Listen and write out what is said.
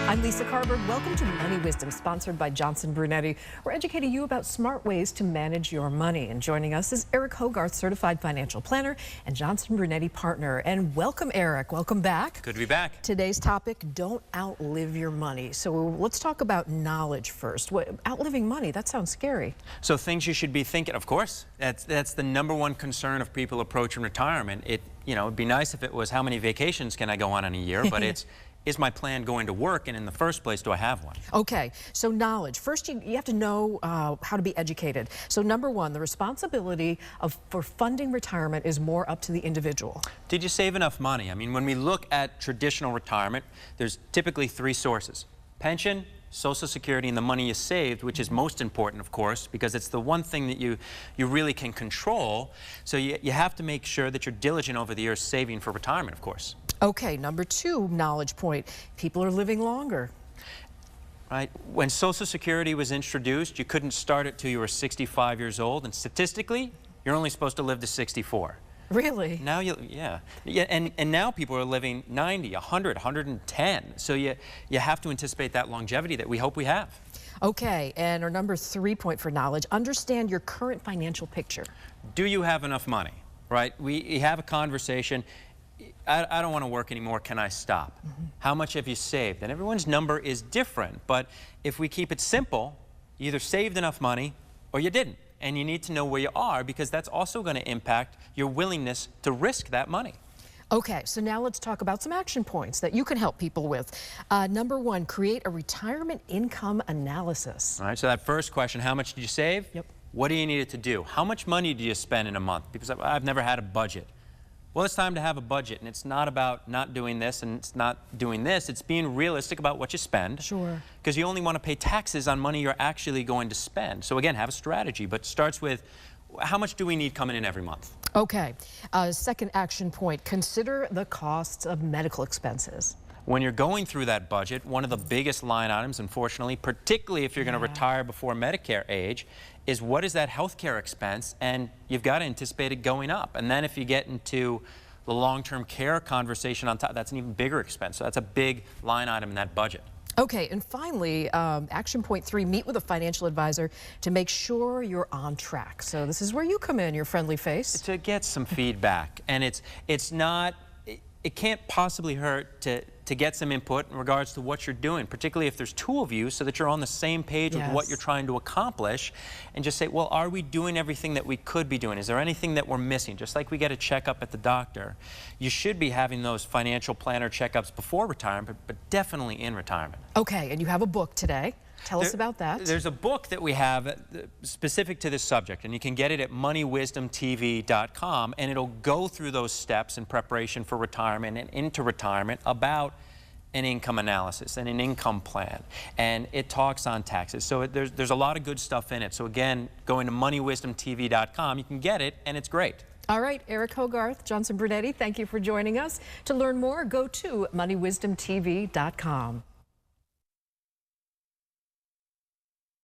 I'm Lisa Carver. Welcome to Money Wisdom, sponsored by Johnson Brunetti. We're educating you about smart ways to manage your money. And joining us is Eric Hogarth, certified financial planner and Johnson Brunetti partner. And welcome, Eric. Welcome back. Good to be back. Today's topic, don't outlive your money. So let's talk about knowledge first. Outliving money, that sounds scary. So things you should be thinking, of course. That's the #1 concern of people approaching retirement. It'd be nice if it was how many vacations can I go on in a year, but it's is my plan going to work, and in the first place, do I have one? Okay, so knowledge. First, you have to know how to be educated. So #1, the responsibility for funding retirement is more up to the individual. Did you save enough money? I mean, when we look at traditional retirement, there's typically 3 sources: pension, Social Security, and the money you saved, which is most important, of course, because it's the one thing that you really can control. So you have to make sure that you're diligent over the years saving for retirement, of course. Okay, #2 knowledge point. People are living longer. Right? When Social Security was introduced, you couldn't start it till you were 65 years old, and statistically, you're only supposed to live to 64. Really? Now and now people are living 90, 100, 110. So you have to anticipate that longevity that we hope we have. Okay, and our #3 point for knowledge, understand your current financial picture. Do you have enough money? Right? We have a conversation. I don't want to work anymore, can I stop? How much have you saved? And everyone's number is different, but if we keep it simple, you either saved enough money or you didn't. And you need to know where you are, because that's also going to impact your willingness to risk that money. Okay, so now let's talk about some action points that you can help people with. #1, create a retirement income analysis. All right, so that first question, how much did you save? Yep. What do you need it to do? How much money do you spend in a month? Because I've never had a budget. Well, it's time to have a budget, and it's not about not doing this and it's not doing this. It's being realistic about what you spend. Sure. Because you only want to pay taxes on money you're actually going to spend. So again, have a strategy, but it starts with how much do we need coming in every month? Okay. Second action point, consider the costs of medical expenses. When you're going through that budget, one of the biggest line items, unfortunately, particularly if you're going to retire before Medicare age, is what is that healthcare expense, and you've got to anticipate it going up. And then if you get into the long-term care conversation on top, that's an even bigger expense. So that's a big line item in that budget. Okay, and finally, action point 3, meet with a financial advisor to make sure you're on track. So this is where you come in, your friendly face. To get some feedback, and it can't possibly hurt to get some input in regards to what you're doing, particularly if there's 2 of you, so that you're on the same page with what you're trying to accomplish, and just say, well, are we doing everything that we could be doing? Is there anything that we're missing? Just like we get a checkup at the doctor, you should be having those financial planner checkups before retirement, but definitely in retirement. Okay, and you have a book today. Tell us about that. There's a book that we have specific to this subject, and you can get it at moneywisdomtv.com, and it'll go through those steps in preparation for retirement and into retirement about an income analysis and an income plan, and it talks on taxes. So there's a lot of good stuff in it. So again, going to moneywisdomtv.com, you can get it, and it's great. All right, Eric Hogarth, Johnson Brunetti, thank you for joining us. To learn more, go to moneywisdomtv.com.